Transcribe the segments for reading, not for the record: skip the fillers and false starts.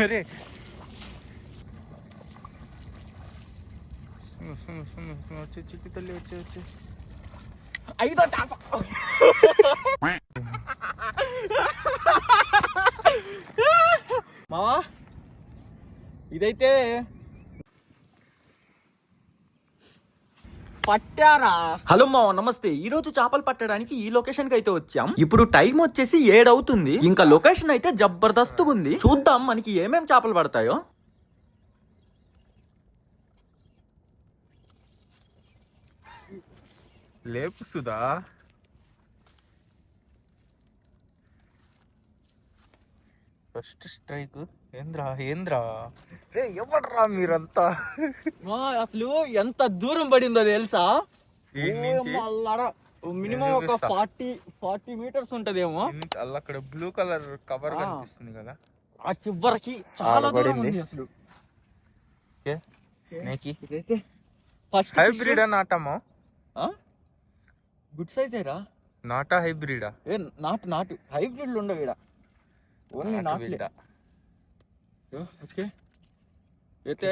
అరే వచ్చి తల్లి వచ్చి ఐదో చేప. మావా ఇదైతే పట్టారా. హలో మావ నమస్తే. ఈ రోజు చేపలు పట్టడానికి ఈ లొకేషన్ కి అయితే వచ్చాం. ఇప్పుడు టైం వచ్చేసి 7 అవుతుంది. ఇంకా లొకేషన్ అయితే జబర్దస్త్ ఉంది. చూద్దాం మనకి ఏమేం చేపలు పడతాయో. లేపు సుధా ఫస్ట్ స్ట్రైక్. ఏంద్రా రే ఎవడ్రా మీరంతా? అసలు ఎంత దూరం పడిందో తెలుసా? మినిమం ఒక 40 మీటర్స్ ఉంటదేమో. అక్కడ బ్లూ కలర్ కవర్ కనిపిస్తుంది కదా, ఆ చివరికి చాలా దూరం ఉంది అసలు. స్నేకి ఫస్ట్ హైబ్రిడ్ నాటమో గుడ్ సైజ్ ఏరా. నాటా హైబ్రిడా? ఏ నాటు హైబ్రిడ్లు ఉండవు ఈడ, ఓన్లీ నాట్లే. ఓకే అయితే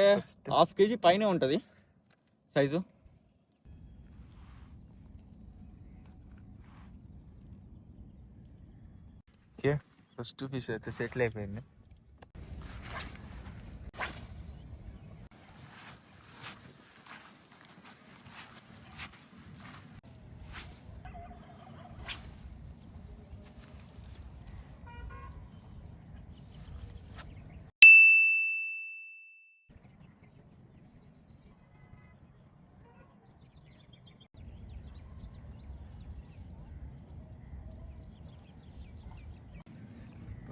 ½ kg పైనే ఉంటది సైజు. ఫస్ట్ పీస్ అయితే సెటిల్ అయిపోయింది.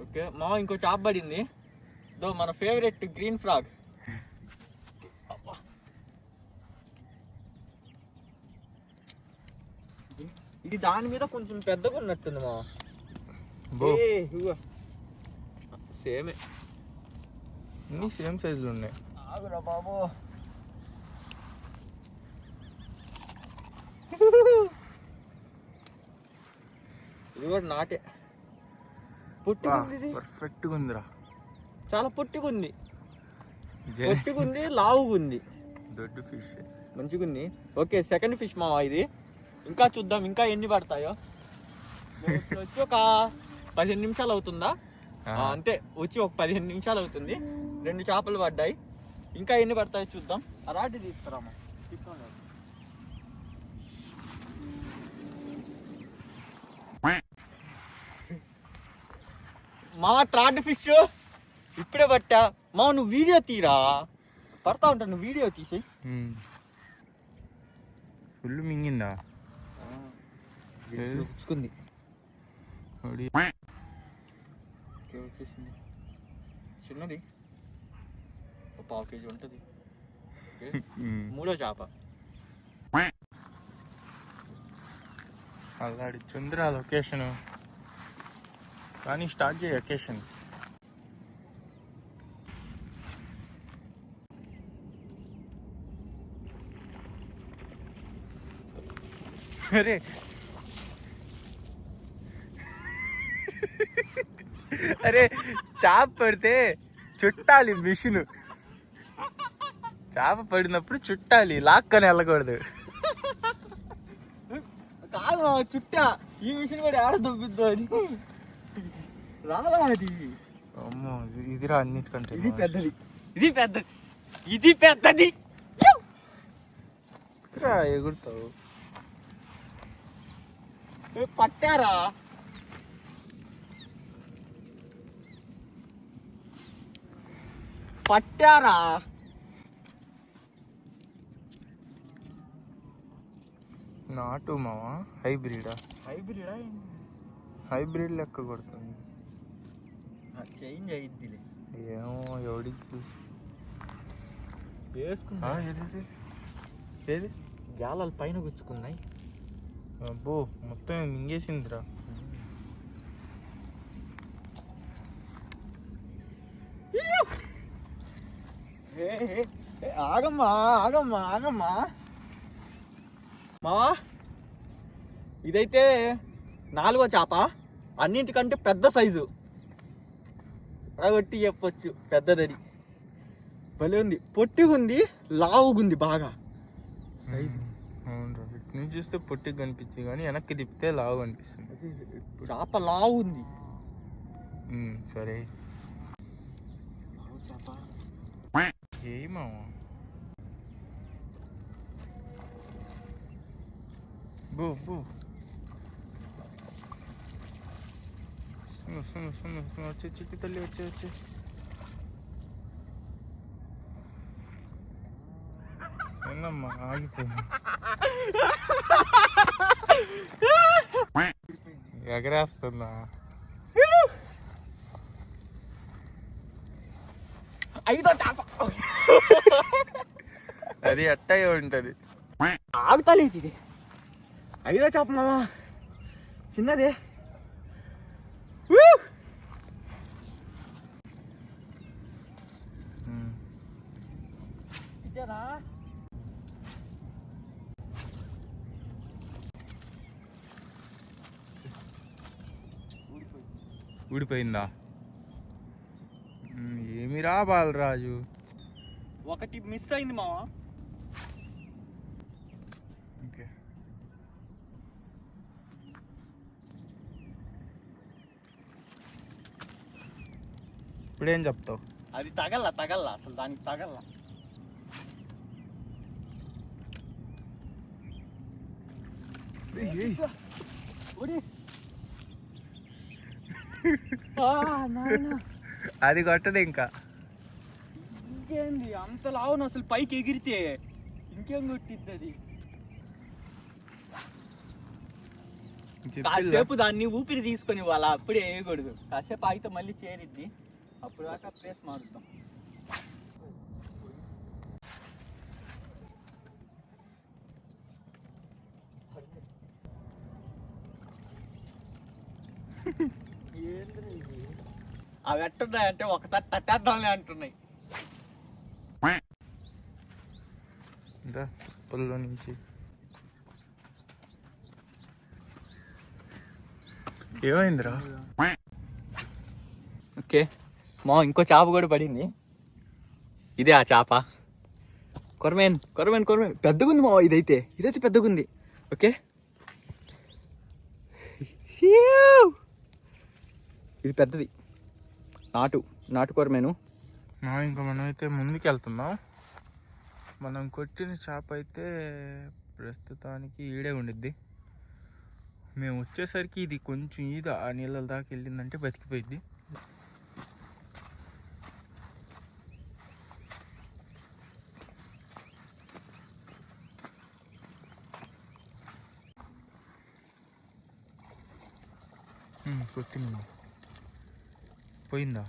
ఓకే మా ఇంకో చేప పడింది. మన ఫేవరెట్ గ్రీన్ ఫ్రాగ్. ఇది దాని మీద కొంచెం పెద్దగా ఉన్నట్టుంది మా. సేమే, అన్ని సేమ్ సైజులు ఉన్నాయి. ఆగురా బాబు. ఇది కూడా నాటే. పర్ఫెక్ట్ గా ఉందిరా, చాలా పొట్టిగుంది, లావుగుంది. దొడ్డు ఫిష్ మంచిగుంది. ఓకే సెకండ్ ఫిష్ మావా ఇది. ఇంకా చూద్దాం ఇంకా ఎన్ని పడతాయో. వచ్చి ఒక 15 నిమిషాలు అవుతుందా? అంతే, వచ్చి ఒక 15 నిమిషాలు అవుతుంది. 2 చేపలు పడ్డాయి. ఇంకా ఎన్ని పడతాయో చూద్దాం. రాటి తీసుకురామా. మా థర్డ్ ఫిష్ ఇప్పుడే పట్టా. మా నువ్వు వీడియో తీరా, పడతా ఉంటాను, నువ్వు వీడియో తీసి. ఫుల్ మింగిందా? పుచ్చుకుంది. చిన్నది, ఒక ½ kg ఉంటుంది. మూడో చేప. అలాడి చంద్ర లొకేషన్ కానీ స్టార్ట్ చేయ లొకేషన్. అరే అరే చేప పడితే చుట్టాలి మిషన్. చేప పడినప్పుడు చుట్టాలి, లాక్కని వెళ్ళకూడదు. కాదు చుట్టా, ఈ మిషన్ కూడా ఆడ దొబ్బిద్దు అని రాలా అది. అమ్మో ఇదిరా అన్నిటికంటే ఇది పెద్దది, ఇది పెద్దది. ఎగురుతావు. పట్టారా? నాటు మావా హైబ్రిడా? హైబ్రిడ్ లెక్క కొడుతుంది. చేంజ్ అయ్యిద్దిలే. ఏమో ఎవడికి చూసి వేసుకున్నా. ఏది గాలాలు పైన గుచ్చుకున్నాయి. అబ్బో మొత్తం మింగేసిందిరా. ఆగమ్మా మావా, ఇదైతే 4వ చేప, అన్నింటికంటే పెద్ద సైజు. అడగొట్టి చెప్పొచ్చు పెద్దదని. భలే ఉంది, పొట్టిగా ఉంది, లావుగుంది బాగా సైజు. అవును, ఇటు నుంచి చూస్తే పొట్టిగా కనిపించి కానీ వెనక్కి తిప్పితే లావు కనిపిస్తుంది. చేప లావు ఉంది. సరే ఏమా బో బో వచ్చి చిట్టి తల్లి వచ్చి ఏందమ్మా ఆగిపోయింది. ఎగరేస్తుందా? ఐదో చేప. అది అట్టయ్య ఉంటది. ఆగుతలేదు ఇది. ఐదో చేప మామ, చిన్నదే. ఊడిపోయిందా? ఏమిరా బాలరాజు, ఒకటి మిస్ అయింది మామ. ఓకే, ఇప్పుడేం చెప్తావు? అది తగల్ల అసలు, దానికి తగల్ల. అది కొట్టదు ఇంకా. ఇంకేంది అంత లావును, అసలు పైకి ఎగిరితే ఇంకేం కొట్టిద్ది అది. కాసేపు దాన్ని ఊపిరి తీసుకొని వాళ్ళ అప్పుడే వేయకూడదు. కాసేపు ఆగితే మళ్ళీ చేరిద్ది, అప్పుడు దాకా ప్లేస్ మారుస్తాం. అవి ఎట్టున్నాయంటే ఒకసారి తట్టేద్దాంలే అంటున్నాయి. పుల్లో నుంచి ఏమైందిరా? ఓకే మా ఇంకో చేప కూడా పడింది. ఇదే ఆ చేప. కొరమేన్ పెద్దగుంది మా. ఇదైతే పెద్దగుంది. ఓకే, ఇది పెద్దది. నాటు కొరమేను. ఇంకా మనం అయితే ముందుకు వెళ్తున్నాం. మనం కొట్టిన చేప అయితే ప్రస్తుతానికి ఈడే ఉండిద్ది. మేము వచ్చేసరికి ఇది కొంచెం ఆ నీళ్ళ దాకా వెళ్ళిందంటే బతికిపోయిద్ది. కొట్టింది. పోయిందా?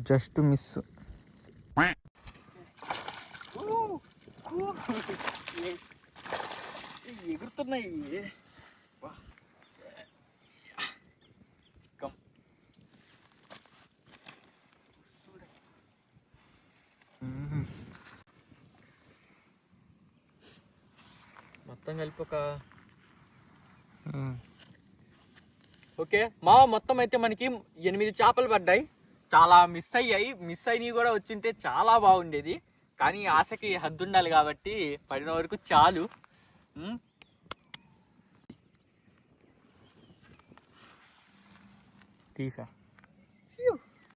Just miss. ఎగురుతున్నాయి. మొత్తం కలిపి ఒక ఓకే మా మొత్తం అయితే మనకి 8 చేపలు పడ్డాయి. చాలా మిస్ అయినవి కూడా వచ్చింటే చాలా బాగుండేది. కానీ ఆశకి హద్దు ఉండాలి కాబట్టి పడిన వరకు చాలు. తీసా